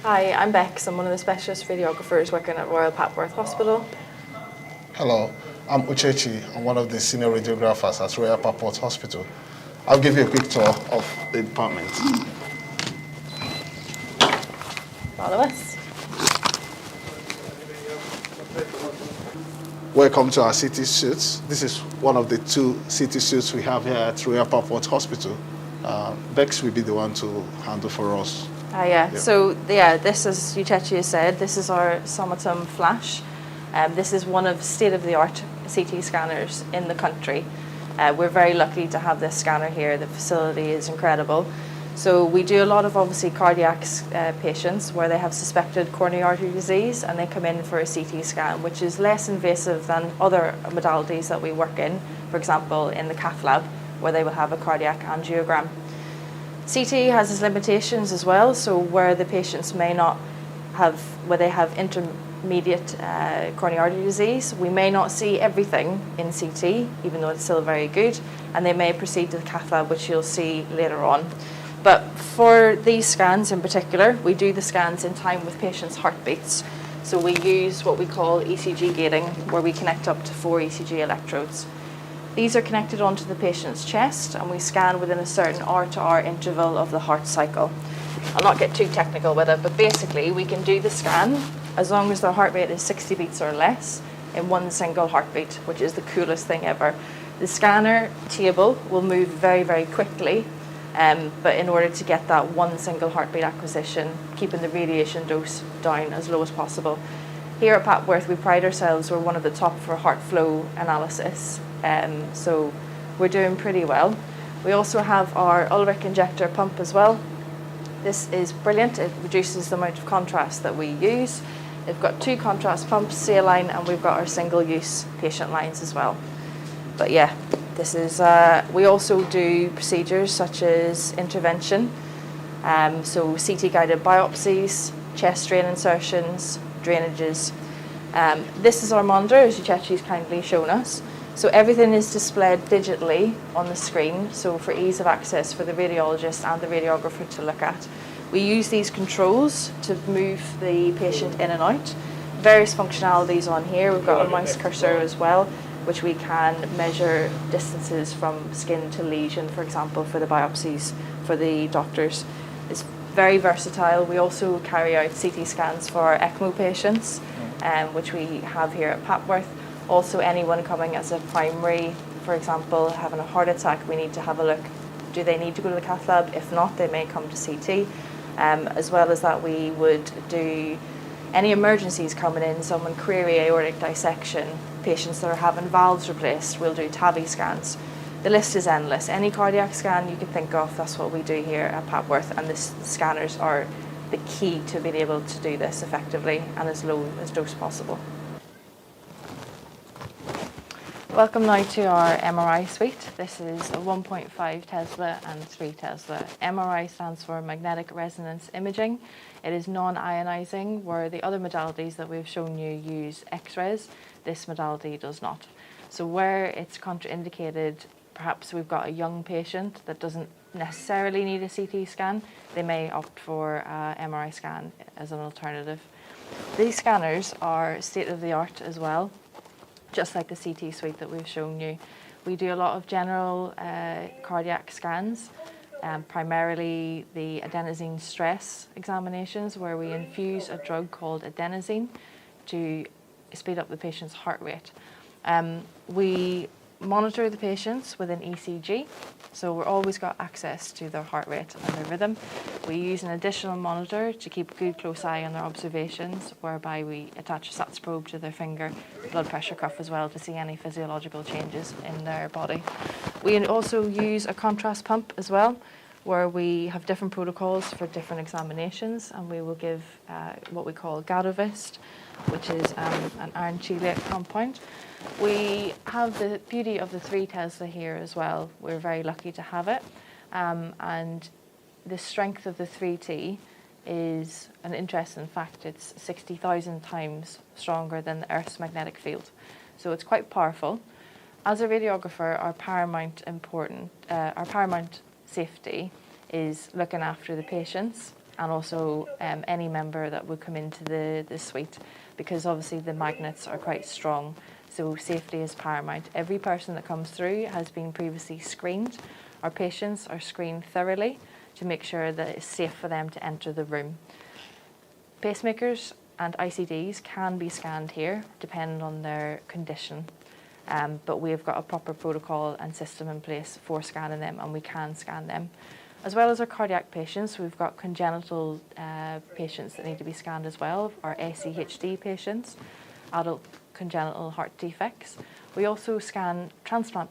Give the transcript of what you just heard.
Hi, I'm Bex. I'm one of the specialist radiographers working at Royal Papworth Hospital. Hello, I'm Uchechi. I'm one of the senior radiographers at Royal Papworth Hospital. I'll give you a quick tour of the department. Follow us. Welcome to our CT suites. This is one of the two CT suites we have here at Royal Papworth Hospital. Bex will be the one to handle for us. This is, Uchechi has said, this is our Somatum Flash. This is one of state-of-the-art CT scanners in the country. We're very lucky to have this scanner here. The facility is incredible. So we do a lot of obviously cardiac patients where they have suspected coronary artery disease and they come in for a CT scan, which is less invasive than other modalities that we work in, for example in the cath lab where they will have a cardiac angiogram. CT has its limitations as well, so where the patients may not have, where they have intermediate coronary artery disease, we may not see everything in CT, even though it's still very good, and they may proceed to the cath lab, which you'll see later on. But for these scans in particular, we do the scans in time with patients' heartbeats. So we use what we call ECG gating, where we connect up to 4 ECG electrodes. These are connected onto the patient's chest and we scan within a certain hour-to-hour interval of the heart cycle. I'll not get too technical with it, but basically we can do the scan as long as their heart rate is 60 beats or less in one single heartbeat, which is the coolest thing ever. The scanner table will move very, very quickly, but in order to get that one single heartbeat acquisition, keeping the radiation dose down as low as possible. Here at Papworth, we pride ourselves, we're one of the top for heart flow analysis, so we're doing pretty well. We also have our Ulrich injector pump as well. This is brilliant, it reduces the amount of contrast that we use. We've got 2 contrast pumps, saline, and we've got our single-use patient lines as well. But yeah, this is, we also do procedures such as intervention, so CT-guided biopsies, chest drain insertions, drainages. This is our monitor, as Uchechi's kindly shown us. So everything is displayed digitally on the screen, so for ease of access for the radiologist and the radiographer to look at. We use these controls to move the patient in and out. Various functionalities on here. We've got a mouse cursor as well, which we can measure distances from skin to lesion, for example, for the biopsies for the doctors. It's very versatile. We also carry out CT scans for our ECMO patients, which we have here at Papworth. Also, anyone coming as a primary, for example, having a heart attack, we need to have a look. Do they need to go to the cath lab? If not, they may come to CT. As well as that, we would do any emergencies coming in, someone query aortic dissection, patients that are having valves replaced, we'll do TAVI scans. The list is endless. Any cardiac scan you can think of, that's what we do here at Papworth, and the scanners are the key to being able to do this effectively and as low as dose possible. Welcome now to our MRI suite. This is a 1.5 Tesla and 3 Tesla. MRI stands for magnetic resonance imaging. It is non-ionizing, where the other modalities that we've shown you use X-rays. This modality does not. So where it's contraindicated, perhaps we've got a young patient that doesn't necessarily need a CT scan, they may opt for an MRI scan as an alternative. These scanners are state-of-the-art as well, just like the CT suite that we've shown you. We do a lot of general cardiac scans, primarily the adenosine stress examinations, where we infuse a drug called adenosine to speed up the patient's heart rate. We monitor the patients with an ECG, so we're always got access to their heart rate and their rhythm. We use an additional monitor to keep a good close eye on their observations, whereby we attach a SATS probe to their finger, blood pressure cuff as well, to see any physiological changes in their body. We also use a contrast pump as well, where we have different protocols for different examinations, and we will give what we call Gadovist, which is an iron chelate compound. We have the beauty of the 3 Tesla here as well. We're very lucky to have it. And the strength of the 3T is an interesting fact. It's 60,000 times stronger than the Earth's magnetic field. So it's quite powerful. As a radiographer, our paramount safety is looking after the patients and also any member that would come into the suite, because obviously the magnets are quite strong, so safety is paramount. Every person that comes through has been previously screened. Our patients are screened thoroughly to make sure that it's safe for them to enter the room. Pacemakers and ICDs can be scanned here depending on their condition, but we've got a proper protocol and system in place for scanning them, and we can scan them. As well as our cardiac patients, we've got congenital patients that need to be scanned as well, our ACHD patients, adult congenital heart defects. We also scan transplant